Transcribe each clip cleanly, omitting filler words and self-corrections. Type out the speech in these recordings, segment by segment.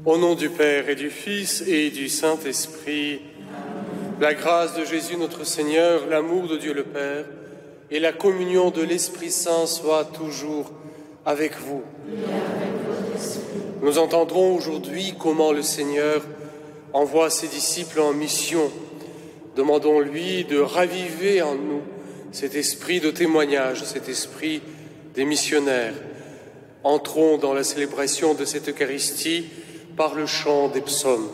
Au nom du Père et du Fils et du Saint-Esprit, la grâce de Jésus notre Seigneur, l'amour de Dieu le Père et la communion de l'Esprit Saint soient toujours avec vous. Nous entendrons aujourd'hui comment le Seigneur envoie ses disciples en mission. Demandons-lui de raviver en nous cet esprit de témoignage, cet esprit des missionnaires. Entrons dans la célébration de cette Eucharistie par le chant des psaumes.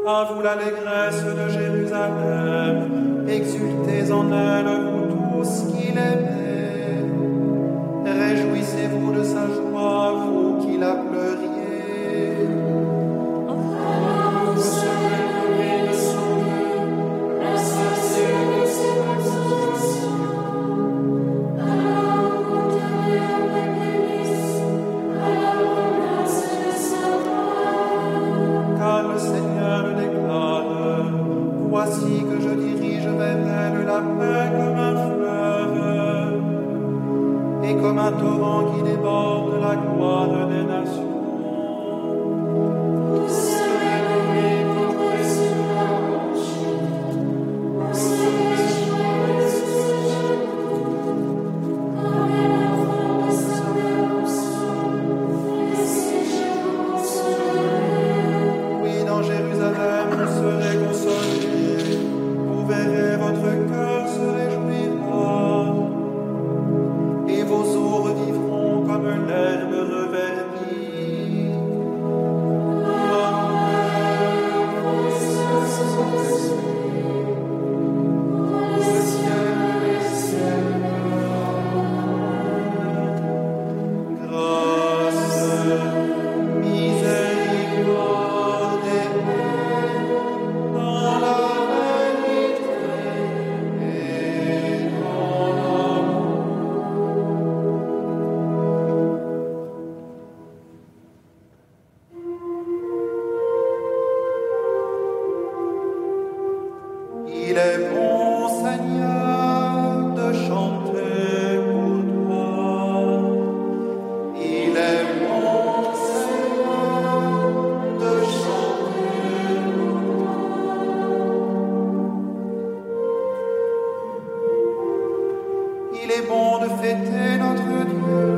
À vous l'allégresse de Jérusalem, exultez en elle, vous tous qui l'aimez. Réjouissez-vous de sa joie, vous qui la pleuriez. La comme un torrent qui déborde la gloire des nations. Il est bon, Seigneur, de chanter pour toi. Il est bon, Seigneur, de chanter pour toi. Il est bon de fêter notre Dieu.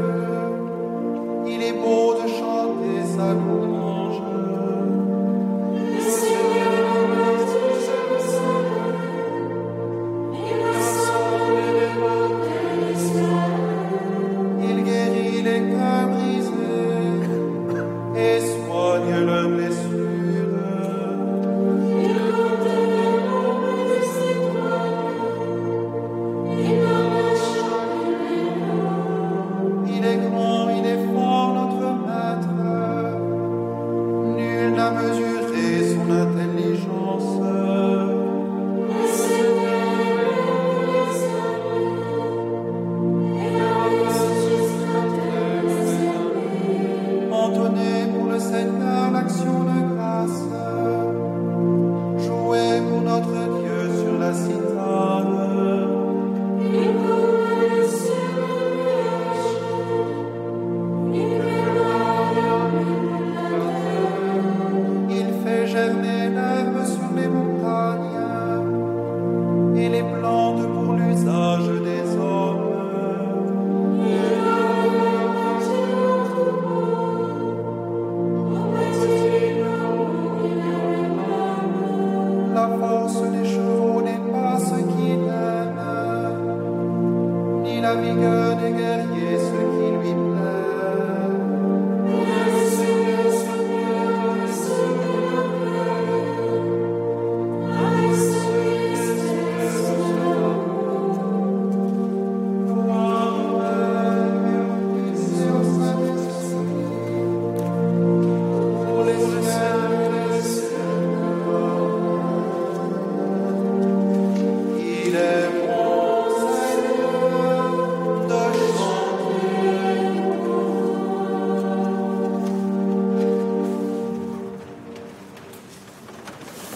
Il est beau de chanter sa louange.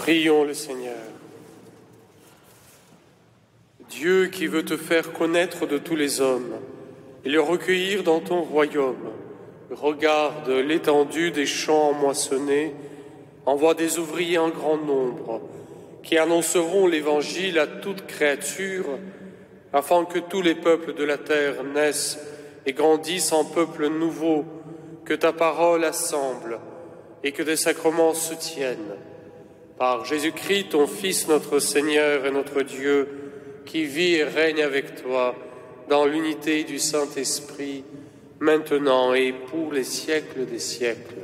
Prions le Seigneur. Dieu qui veut te faire connaître de tous les hommes et le recueillir dans ton royaume, regarde l'étendue des champs moissonnés, envoie des ouvriers en grand nombre qui annonceront l'Évangile à toute créature, afin que tous les peuples de la terre naissent et grandissent en peuples nouveaux, que ta parole assemble et que des sacrements se tiennent. Par Jésus-Christ, ton Fils, notre Seigneur et notre Dieu, qui vit et règne avec toi dans l'unité du Saint-Esprit, maintenant et pour les siècles des siècles.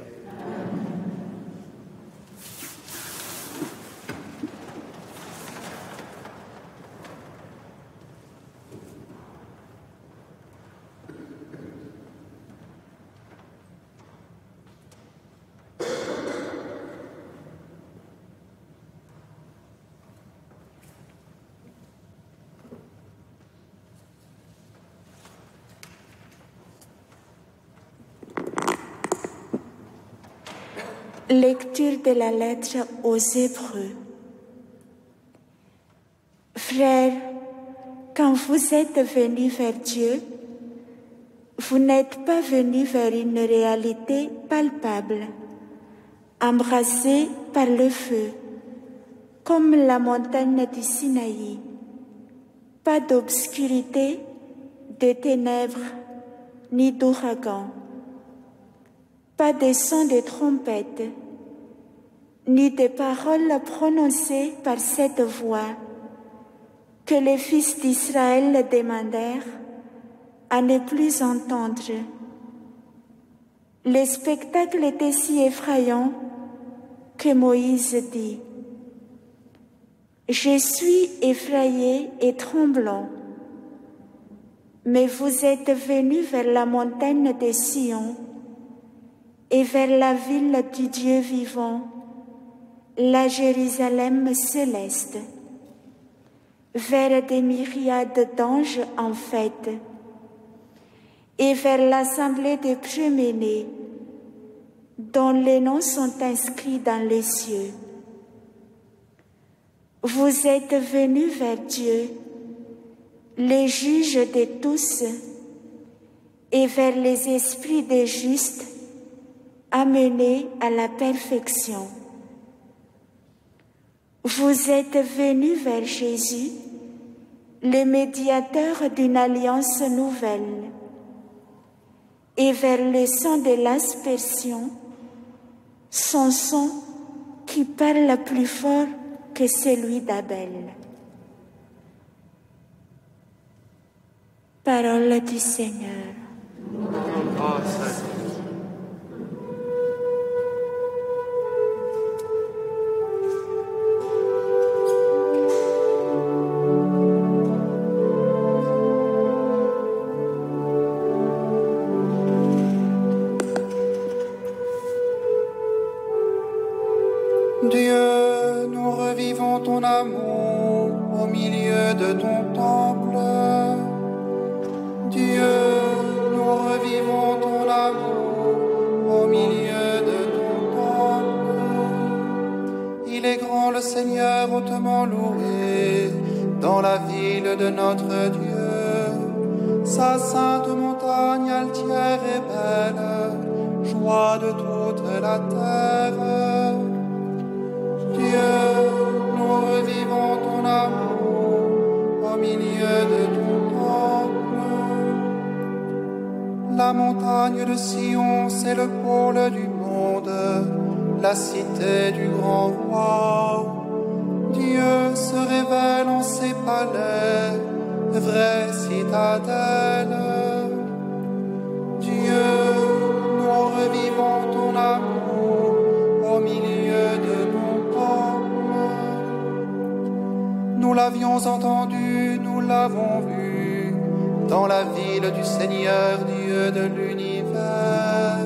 Lecture de la lettre aux Hébreux. Frères, quand vous êtes venus vers Dieu, Vous n'êtes pas venu vers une réalité palpable, embrassée par le feu, comme la montagne du Sinaï. Pas d'obscurité, de ténèbres, ni d'ouragan. Pas de son de trompette, ni de paroles prononcées par cette voix que les fils d'Israël demandèrent à ne plus entendre. Le spectacle était si effrayant que Moïse dit: « Je suis effrayé et tremblant. » Mais vous êtes venus vers la montagne de Sion et vers la ville du Dieu vivant, la Jérusalem céleste, vers des myriades d'anges en fête, et vers l'assemblée des premiers-nés, dont les noms sont inscrits dans les cieux. Vous êtes venus vers Dieu, les juges de tous, et vers les esprits des justes, amenés à la perfection. Vous êtes venus vers Jésus, le médiateur d'une alliance nouvelle, et vers le sang de l'aspersion, son sang qui parle plus fort que celui d'Abel. Parole du Seigneur. Grâce à Dieu. Dieu, nous revivons ton amour au milieu de ton temple. Dieu, nous revivons ton amour au milieu de ton temple. Il est grand le Seigneur, hautement loué dans la ville de notre Dieu. Sa sainte montagne altière et belle, joie de toute la terre. Dieu, nous revivons ton amour au milieu de ton temple. La montagne de Sion, c'est le pôle du monde, la cité du grand roi. Dieu se révèle en ses palais, vraie citadelle. Dieu, nous revivons ton amour au milieu de ton temple. Nous l'avions entendu, nous l'avons vu, dans la ville du Seigneur, Dieu de l'univers.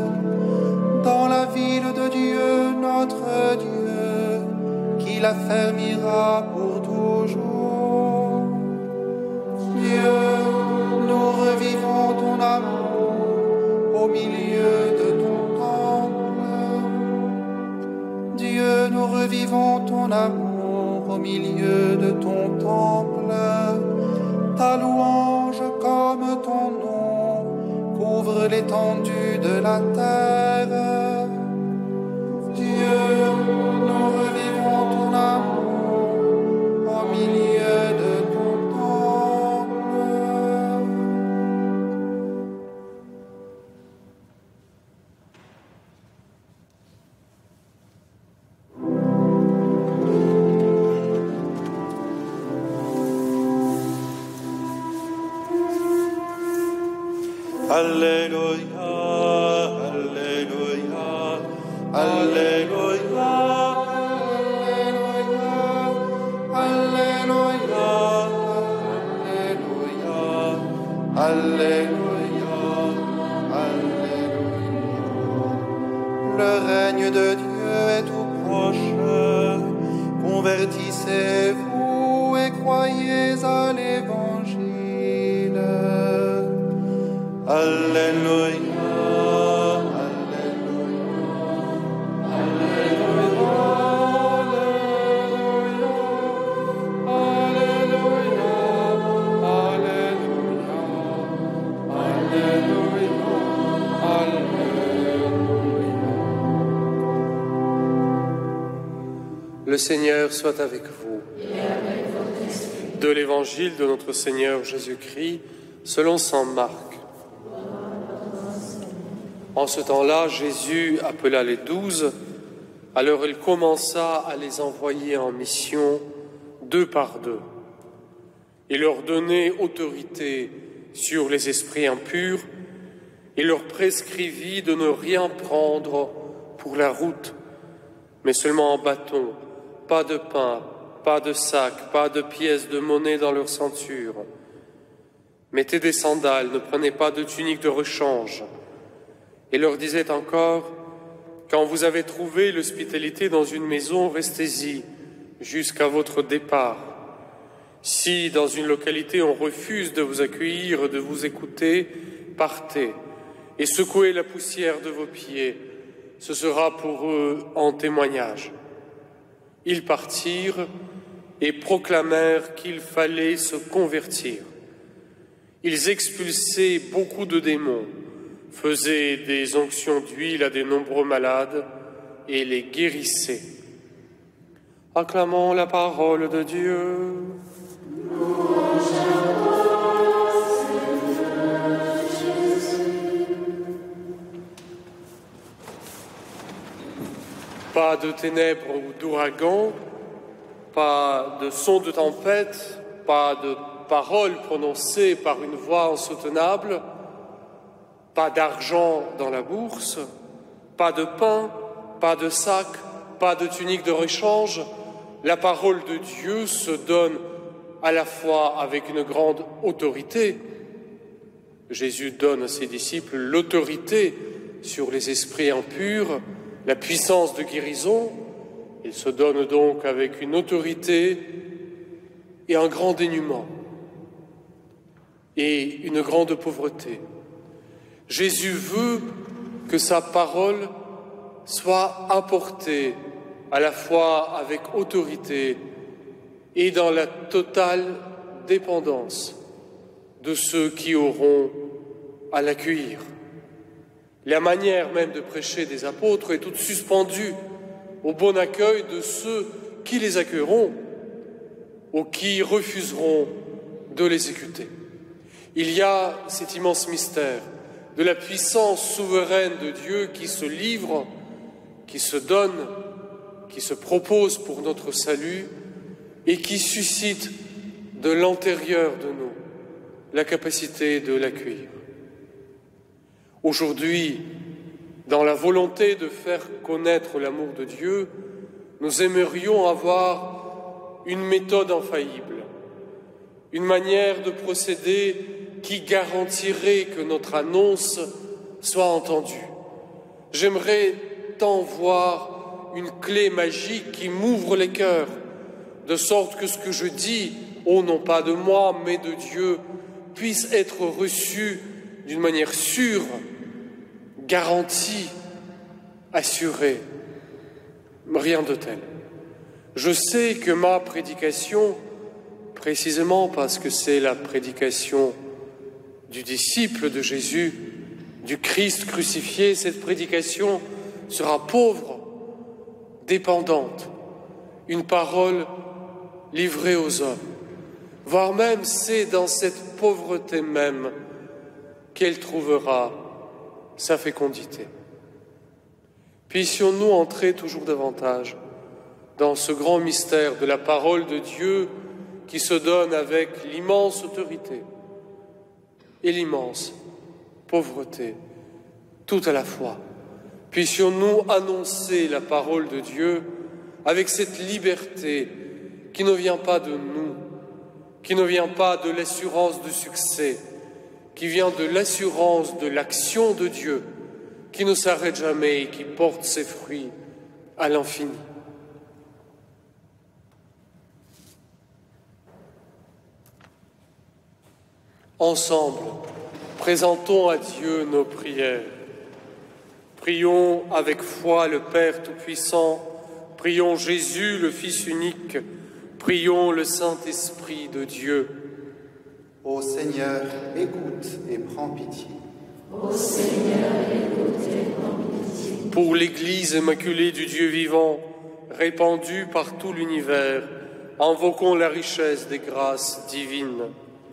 Dans la ville de Dieu, notre Dieu, qui l'affermira pour toujours. Dieu, nous revivons ton amour au milieu de ton temple. Dieu, nous revivons ton amour au milieu de ton temple. Ta louange comme ton nom couvre l'étendue de la terre. Dieu, nous revivons ton amour au milieu de ton temple. Alléluia, Alléluia, Alléluia, Alléluia, Alléluia, Alléluia, Alléluia. Le règne de Dieu est tout proche. Convertissez-vous et croyez à l'Évangile. Alléluia. Alléluia. Le Seigneur soit avec vous. Et avec votre esprit. De l'Évangile de notre Seigneur Jésus-Christ, selon saint Marc. En ce temps-là, Jésus appela les 12, alors il commença à les envoyer en mission, 2 par 2. Il leur donnait autorité sur les esprits impurs, il leur prescrivit de ne rien prendre pour la route, mais seulement en bâton, pas de pain, pas de sac, pas de pièces de monnaie dans leur ceinture. Mettez des sandales, ne prenez pas de tunique de rechange. Et leur disait encore, quand vous avez trouvé l'hospitalité dans une maison, restez-y jusqu'à votre départ. Si dans une localité on refuse de vous accueillir, de vous écouter, partez et secouez la poussière de vos pieds. Ce sera pour eux en témoignage. Ils partirent et proclamèrent qu'il fallait se convertir. Ils expulsaient beaucoup de démons, faisaient des onctions d'huile à de nombreux malades et les guérissaient. Acclamons la parole de Dieu. Pas de ténèbres ou d'ouragans, pas de son de tempête, pas de paroles prononcées par une voix insoutenable, pas d'argent dans la bourse, pas de pain, pas de sac, pas de tunique de rechange. La parole de Dieu se donne à la fois avec une grande autorité. Jésus donne à ses disciples l'autorité sur les esprits impurs, la puissance de guérison. Il se donne donc avec une autorité et un grand dénuement et une grande pauvreté. Jésus veut que sa parole soit apportée à la fois avec autorité et dans la totale dépendance de ceux qui auront à l'accueillir. La manière même de prêcher des apôtres est toute suspendue au bon accueil de ceux qui les accueilleront ou qui refuseront de les écouter. Il y a cet immense mystère de la puissance souveraine de Dieu qui se livre, qui se donne, qui se propose pour notre salut et qui suscite de l'intérieur de nous la capacité de l'accueillir. Aujourd'hui, dans la volonté de faire connaître l'amour de Dieu, nous aimerions avoir une méthode infaillible, une manière de procéder qui garantirait que notre annonce soit entendue. J'aimerais tant voir une clé magique qui m'ouvre les cœurs, de sorte que ce que je dis, non pas de moi, mais de Dieu, puisse être reçu d'une manière sûre, garantie, assurée. Rien de tel. Je sais que ma prédication, précisément parce que c'est la prédication du disciple de Jésus, du Christ crucifié, cette prédication sera pauvre, dépendante, une parole livrée aux hommes. Voire même c'est dans cette pauvreté même qu'elle trouvera sa fécondité. Puissions-nous entrer toujours davantage dans ce grand mystère de la parole de Dieu qui se donne avec l'immense autorité et l'immense pauvreté, tout à la fois. Puissions-nous annoncer la parole de Dieu avec cette liberté qui ne vient pas de nous, qui ne vient pas de l'assurance de succès, qui vient de l'assurance de l'action de Dieu, qui ne s'arrête jamais et qui porte ses fruits à l'infini. Ensemble, présentons à Dieu nos prières. Prions avec foi le Père Tout-Puissant, prions Jésus, le Fils unique, prions le Saint-Esprit de Dieu. Ô Seigneur, écoute et prends pitié. Ô Seigneur, écoute et prends pitié. Pour l'Église immaculée du Dieu vivant, répandue par tout l'univers, invoquons la richesse des grâces divines.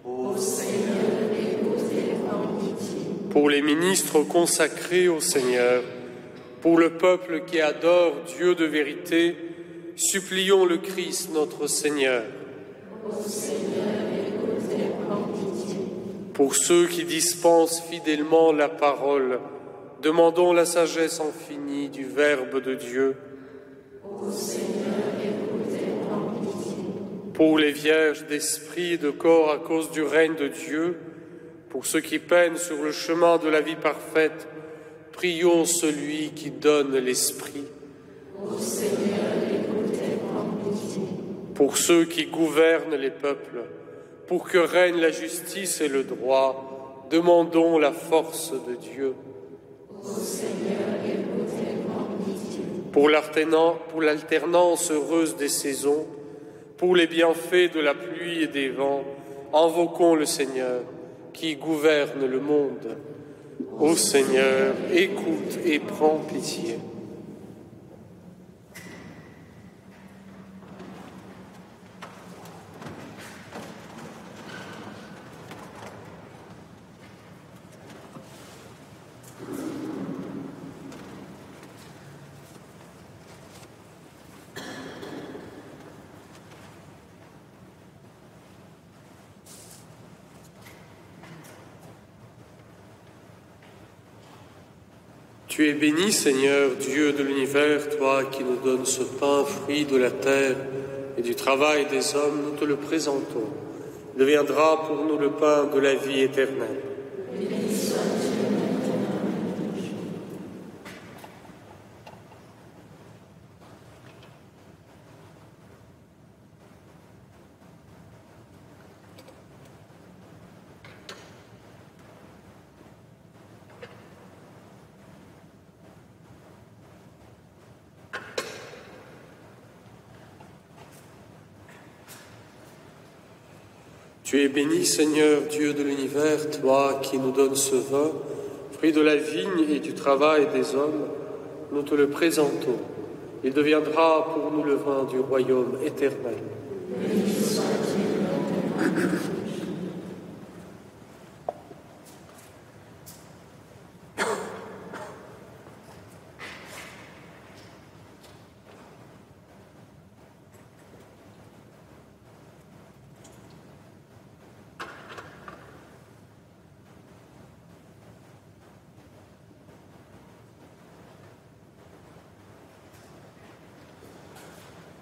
Ô Seigneur, écoute et prends pitié. Pour les ministres consacrés au Seigneur, pour le peuple qui adore Dieu de vérité, supplions le Christ notre Seigneur. Ô Seigneur, écoute et prends pitié. Pour ceux qui dispensent fidèlement la parole, demandons la sagesse infinie du Verbe de Dieu. Ô Seigneur, écoute et prends pitié. Pour les vierges d'esprit et de corps à cause du règne de Dieu, pour ceux qui peinent sur le chemin de la vie parfaite, prions celui qui donne l'Esprit. Ô Seigneur, écoute et prends pitié. Pour ceux qui gouvernent les peuples, pour que règne la justice et le droit, demandons la force de Dieu. Ô Seigneur, écoute et prends pitié. Pour l'alternance heureuse des saisons, pour les bienfaits de la pluie et des vents, invoquons le Seigneur qui gouverne le monde. Ô Seigneur, écoute et prends pitié. Tu es béni, Seigneur, Dieu de l'univers, toi qui nous donnes ce pain, fruit de la terre et du travail des hommes, nous te le présentons. Il deviendra pour nous le pain de la vie éternelle. Tu es béni, Seigneur, Dieu de l'univers, toi qui nous donnes ce vin, fruit de la vigne et du travail des hommes, nous te le présentons. Il deviendra pour nous le vin du royaume éternel.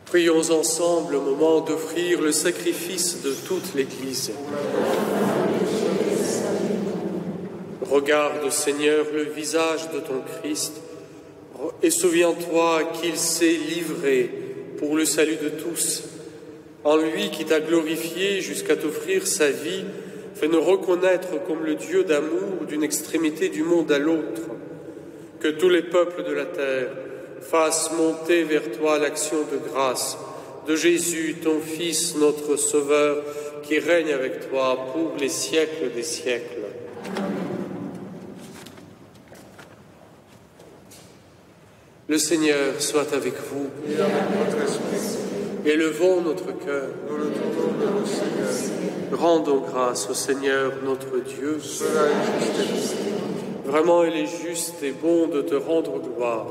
Prions ensemble au moment d'offrir le sacrifice de toute l'Église. Regarde, Seigneur, le visage de ton Christ et souviens-toi qu'il s'est livré pour le salut de tous. En lui qui t'a glorifié jusqu'à t'offrir sa vie, fais-nous reconnaître comme le Dieu d'amour d'une extrémité du monde à l'autre. Que tous les peuples de la terre fasse monter vers toi l'action de grâce de Jésus, ton Fils, notre Sauveur, qui règne avec toi pour les siècles des siècles. Le Seigneur soit avec vous. Et avec votre esprit. Élevons notre cœur. Nous le tournons vers le Seigneur. Rendons grâce au Seigneur notre Dieu. Cela est juste. Vraiment, il est juste et bon de te rendre gloire,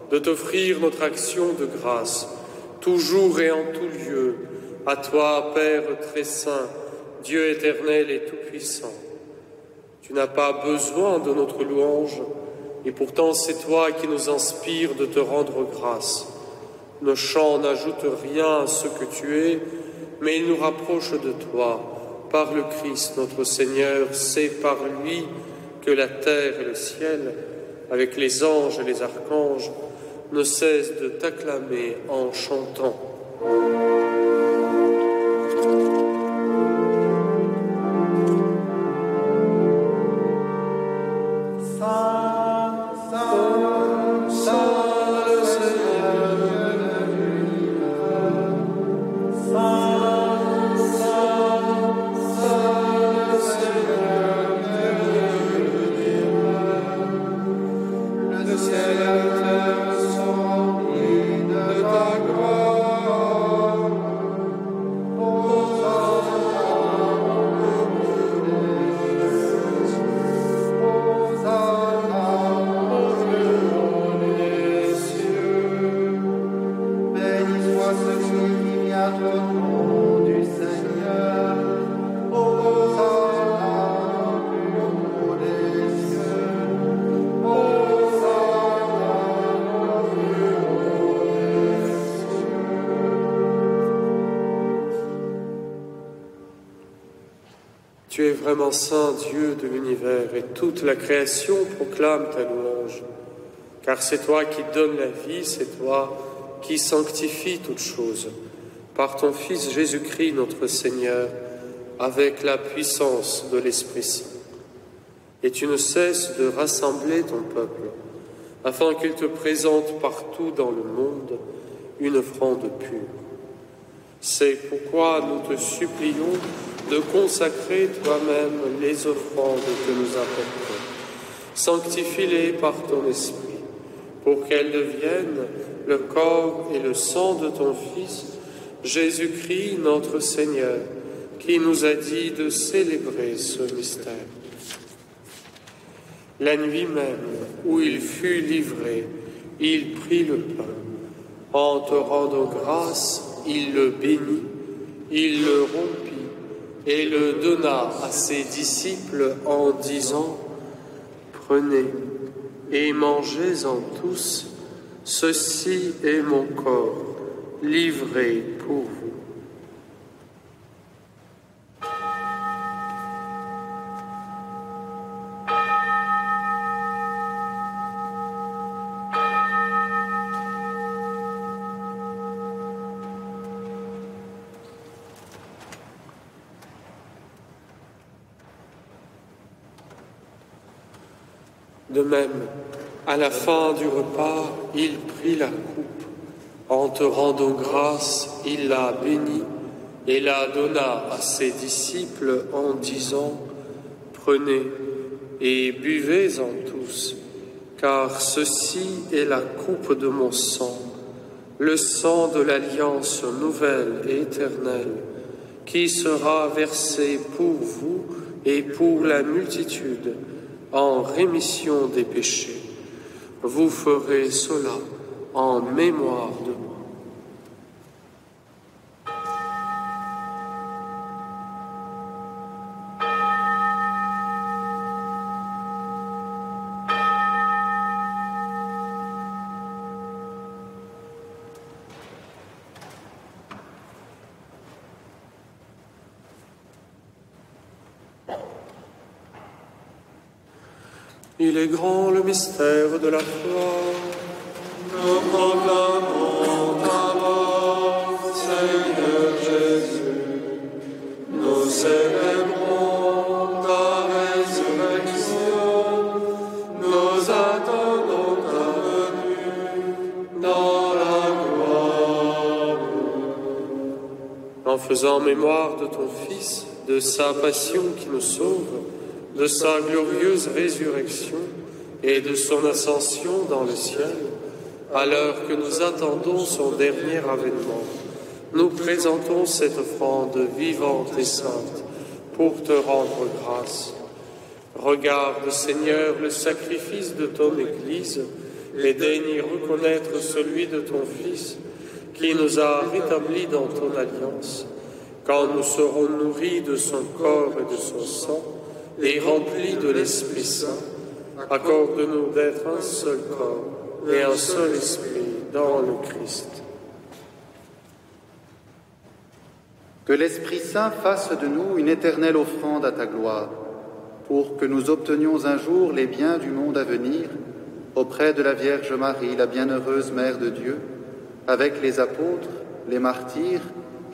de t'offrir notre action de grâce, toujours et en tout lieu, à toi, Père très saint, Dieu éternel et tout-puissant. Tu n'as pas besoin de notre louange, et pourtant c'est toi qui nous inspires de te rendre grâce. Nos chants n'ajoutent rien à ce que tu es, mais ils nous rapprochent de toi. Par le Christ notre Seigneur, c'est par lui que la terre et le ciel, avec les anges et les archanges, ne cessent de t'acclamer en chantant. Le ciel et la terre sont remplis de ta gloire. Tu es vraiment saint, Dieu de l'univers, et toute la création proclame ta louange. Car c'est toi qui donnes la vie, c'est toi qui sanctifies toutes choses. Par ton Fils Jésus-Christ, notre Seigneur, avec la puissance de l'Esprit Saint. Et tu ne cesses de rassembler ton peuple, afin qu'il te présente partout dans le monde une offrande pure. C'est pourquoi nous te supplions de consacrer toi-même les offrandes que nous apportons. Sanctifie-les par ton Esprit, pour qu'elles deviennent le corps et le sang de ton Fils, Jésus-Christ notre Seigneur, qui nous a dit de célébrer ce mystère. La nuit même où il fut livré, il prit le pain. En te rendant grâce, il le bénit, il le rompit et le donna à ses disciples en disant : « Prenez et mangez-en tous, ceci est mon corps, livré pour vous. » De même, à la fin du repas, il prit la coupe. En te rendant grâce, il la bénit et la donna à ses disciples en disant : « Prenez et buvez-en tous, car ceci est la coupe de mon sang, le sang de l'alliance nouvelle et éternelle, qui sera versé pour vous et pour la multitude, en rémission des péchés. Vous ferez cela en mémoire de moi. » Il est grand le mystère de la foi. Nous proclamons ta mort, Seigneur Jésus. Nous célébrons ta résurrection. Nous attendons ta venue dans la gloire. En faisant mémoire de ton Fils, de sa passion qui nous sauve, de sa glorieuse résurrection et de son ascension dans le ciel, à l'heure que nous attendons son dernier avènement, nous présentons cette offrande vivante et sainte pour te rendre grâce. Regarde, Seigneur, le sacrifice de ton Église et daigne y reconnaître celui de ton Fils qui nous a rétablis dans ton alliance. Quand nous serons nourris de son corps et de son sang, et remplis de l'Esprit Saint, accorde-nous d'être un seul corps et un seul esprit dans le Christ. Que l'Esprit Saint fasse de nous une éternelle offrande à ta gloire, pour que nous obtenions un jour les biens du monde à venir, auprès de la Vierge Marie, la bienheureuse Mère de Dieu, avec les apôtres, les martyrs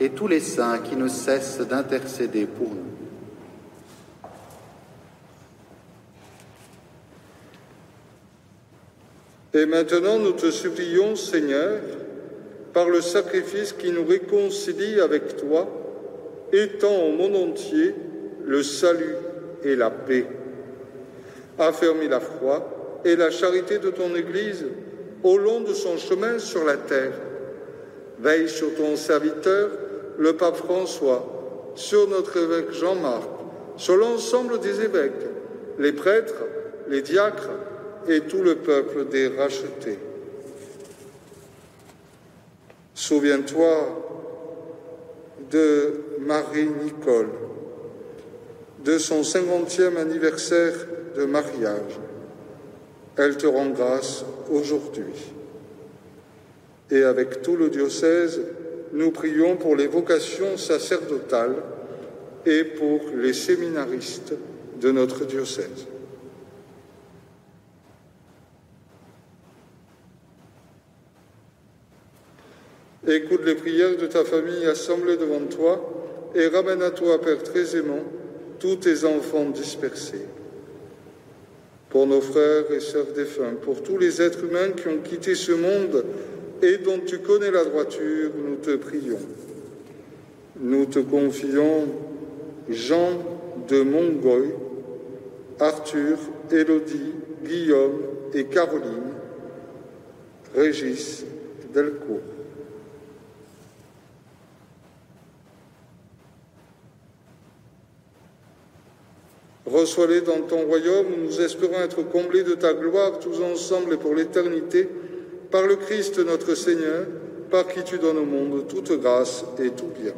et tous les saints qui ne cessent d'intercéder pour nous. Et maintenant, nous te supplions, Seigneur, par le sacrifice qui nous réconcilie avec toi, étends au monde entier le salut et la paix. Affermis la foi et la charité de ton Église au long de son chemin sur la terre. Veille sur ton serviteur, le pape François, sur notre évêque Jean-Marc, sur l'ensemble des évêques, les prêtres, les diacres, et tout le peuple des rachetés. Souviens-toi de Marie-Nicole, de son 50e anniversaire de mariage. Elle te rend grâce aujourd'hui. Et avec tout le diocèse, nous prions pour les vocations sacerdotales et pour les séminaristes de notre diocèse. Écoute les prières de ta famille assemblée devant toi et ramène à toi, Père très aimant, tous tes enfants dispersés. Pour nos frères et sœurs défunts, pour tous les êtres humains qui ont quitté ce monde et dont tu connais la droiture, nous te prions. Nous te confions Jean de Mongoy, Arthur, Élodie, Guillaume et Caroline, Régis Delcourt. Reçois-les dans ton royaume où nous espérons être comblés de ta gloire tous ensemble et pour l'éternité, par le Christ notre Seigneur, par qui tu donnes au monde toute grâce et tout bien.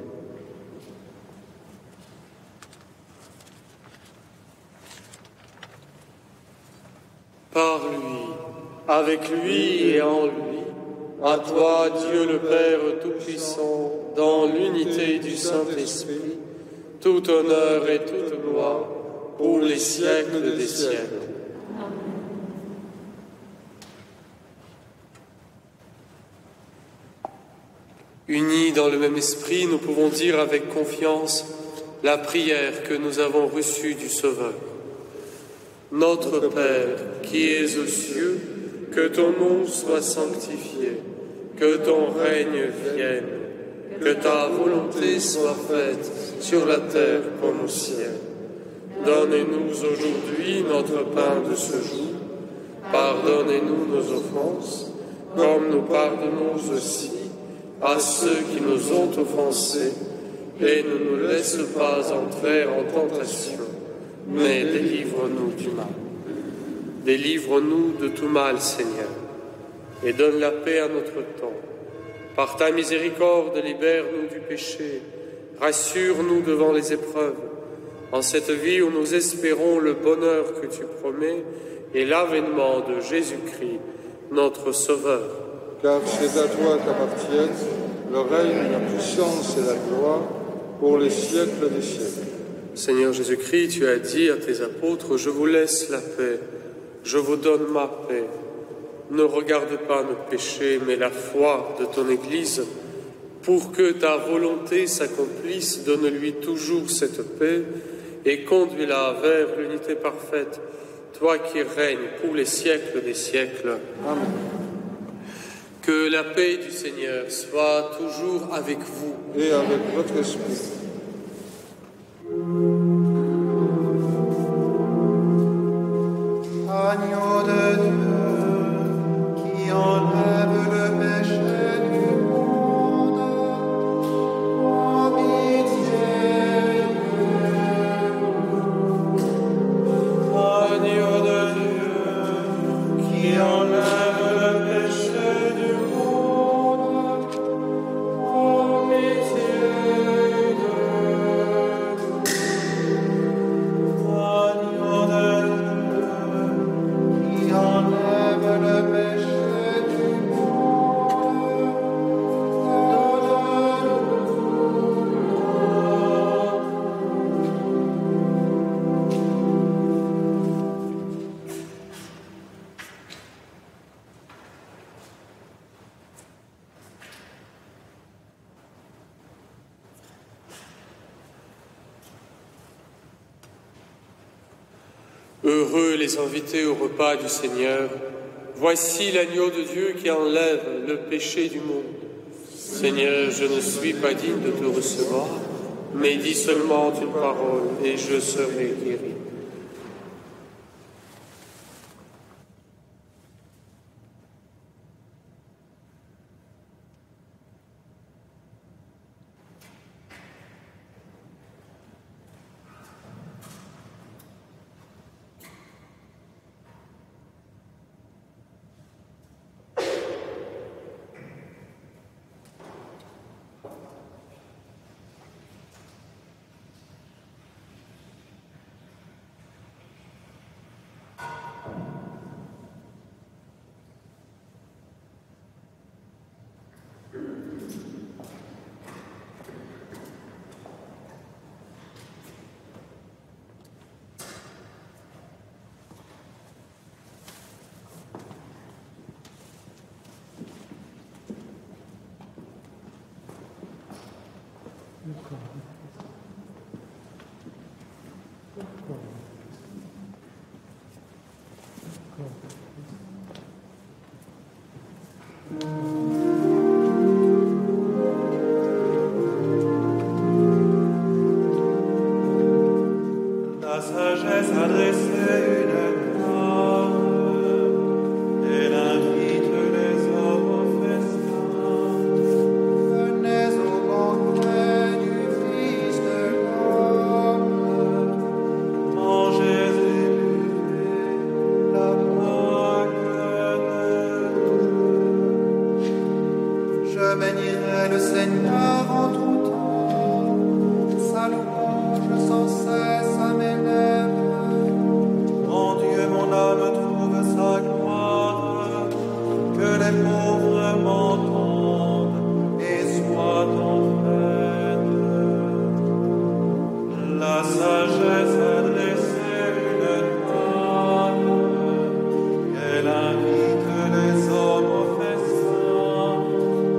Par lui, avec lui et en lui, à toi, Dieu le Père Tout-Puissant, dans l'unité du Saint-Esprit, tout honneur et toute gloire, pour les siècles des siècles. Unis dans le même esprit, nous pouvons dire avec confiance la prière que nous avons reçue du Sauveur. Notre Père, qui es aux cieux, que ton nom soit sanctifié, que ton règne vienne, que ta volonté soit faite sur la terre comme au ciel. Donne-nous aujourd'hui notre pain de ce jour. Pardonnez-nous nos offenses, comme nous pardonnons aussi à ceux qui nous ont offensés, et ne nous laisse pas entrer en tentation, mais délivre-nous du mal. Délivre-nous de tout mal, Seigneur, et donne la paix à notre temps. Par ta miséricorde, libère-nous du péché, rassure-nous devant les épreuves, en cette vie où nous espérons le bonheur que tu promets et l'avènement de Jésus-Christ, notre Sauveur. Car c'est à toi qu'appartiennent le règne, la puissance et la gloire pour les siècles des siècles. Seigneur Jésus-Christ, tu as dit à tes apôtres, « Je vous laisse la paix, je vous donne ma paix. Ne regarde pas nos péchés, mais la foi de ton Église. Pour que ta volonté s'accomplisse, donne-lui toujours cette paix et conduis-la vers l'unité parfaite, toi qui règnes pour les siècles des siècles. » Amen. Que la paix du Seigneur soit toujours avec vous. Et avec votre esprit. Agneau de Dieu, qui enlève le péché du monde, en pitié. Agneau de Dieu, qui enlève le péché du monde, en pitié de nous. Agneau de Dieu, qui enlève le péché du monde, Heureux les invités au repas du Seigneur. Voici l'agneau de Dieu qui enlève le péché du monde. Seigneur, je ne suis pas digne de te recevoir, mais dis seulement une parole et je serai guéri. sagesse a dressé une table, elle invite les hommes au festin. Venez au banquet du Fils de l'homme, mangez et buvez la Pâque de Dieu. Je bénirai le Seigneur en tout temps, sa louange sans cesse à mes lèvres. En Dieu mon âme trouve sa gloire, que les pauvres m'entendent et soient en fête. La sagesse a dressé une table, elle invite les hommes au festin.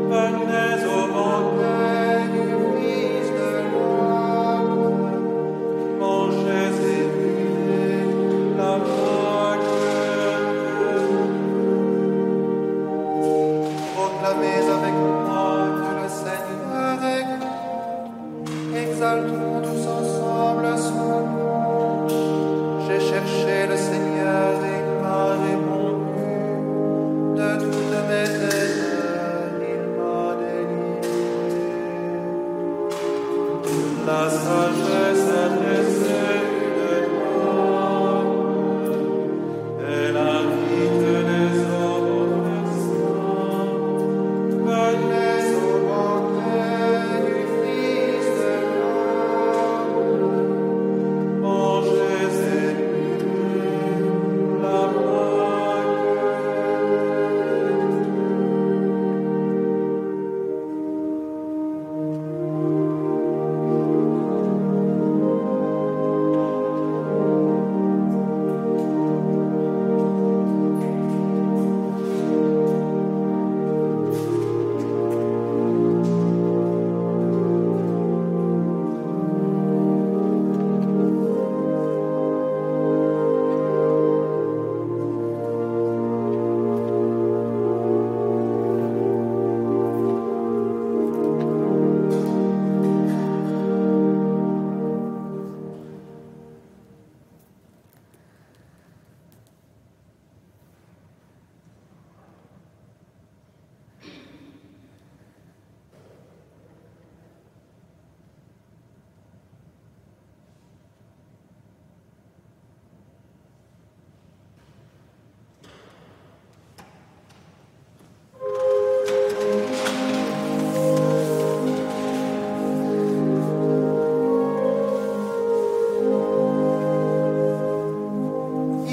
Venez au banquet du Fils de l'homme, mangez et buvez la Pâque de Dieu. Proclamez avec moi que le Seigneur est grand, exaltons tous ensemble son nom. J'ai cherché le Seigneur et il m'a répondu, de toutes mes erreurs il m'a délivré. La sagesse a dressé une table, elle invite les hommes au festin. Venez au banquet du Fils de l'homme, mangez et buvez la Pâque de Dieu.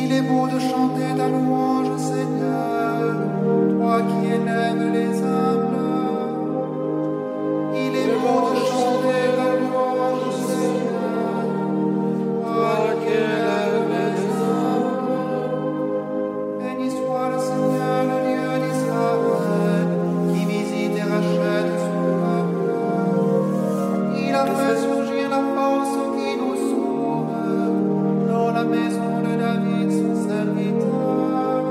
Il est beau de chanter ta louange, Seigneur, toi qui élèves les humbles. Il est beau de chanter ta louange, Seigneur, toi qui élèves les humbles. Béni soit le Seigneur, le Dieu d'Israël, qui visite et rachète son peuple. Il a fait surgir la force qui nous sauve dans la maison de David, son serviteur.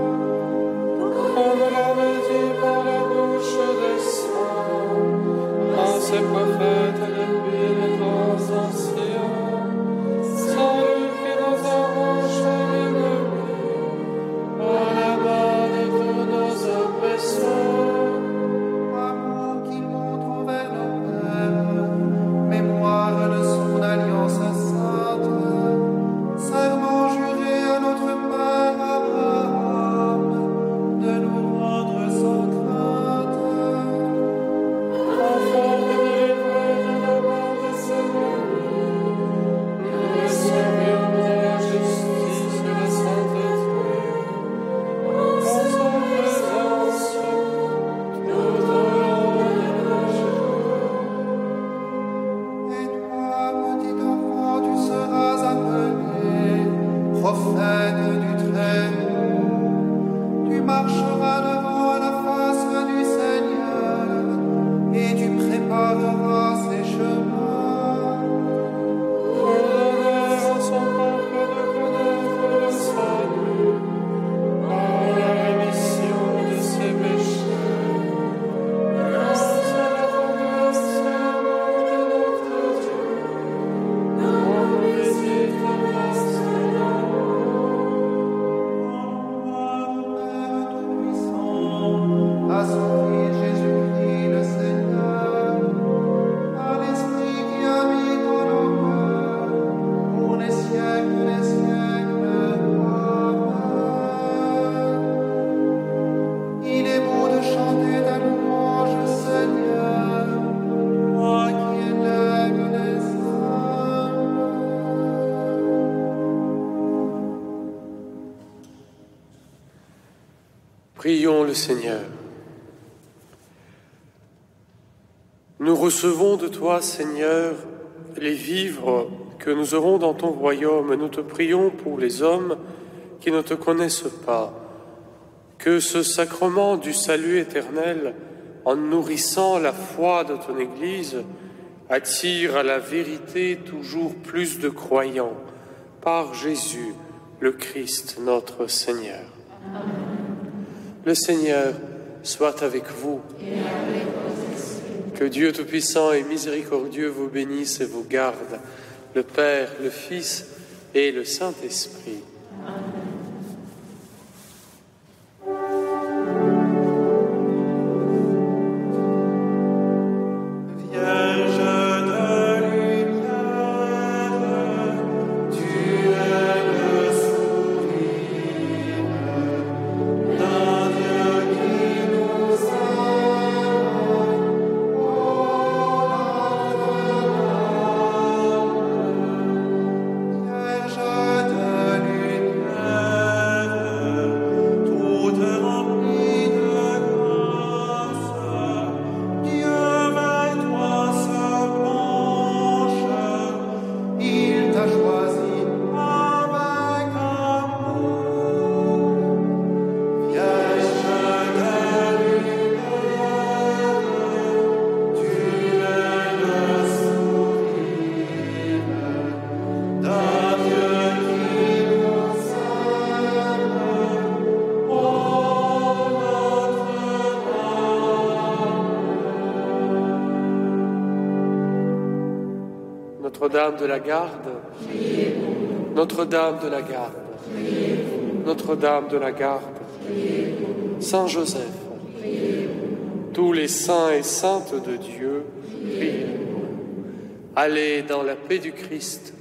Comme l'avait dit par la bouche des saints, à ses prophètes depuis les temps anciens, salut qui nous arrange l'ennemi, par la main de tous nos oppresseurs. Amour qu'il montre envers nos pères, mémoire de son alliance sainte, serment juré à notre père Abraham, de nous rendre sans crainte. Afin de délivrer de la main de ses ennemis, nous le servir dans la justice et la sainteté. En sa présence, nous donnons le jour. Et toi, petit enfant, tu seras appelé prophète du Très-Haut. Tu marcheras devant la face du Seigneur et tu prépareras ses chemins. Pour donner à son peuple de connaître le salut, par la rémission de ses péchés, grâce à la grâce et l'amour de notre Dieu, nous visite grâce et Prions le Seigneur. Nous recevons de toi, Seigneur, les vivres que nous aurons dans ton royaume. Nous te prions pour les hommes qui ne te connaissent pas. Que ce sacrement du salut éternel, en nourrissant la foi de ton Église, attire à la vérité toujours plus de croyants. Par Jésus, le Christ, notre Seigneur. Amen. Le Seigneur soit avec vous. Et avec votre esprit. Que Dieu Tout-Puissant et Miséricordieux vous bénisse et vous garde, le Père, le Fils et le Saint-Esprit. Amen. Notre-Dame de la Garde, Notre-Dame de la Garde, Notre-Dame de la Garde, Saint Joseph, tous les saints et saintes de Dieu, priez. Allez dans la paix du Christ.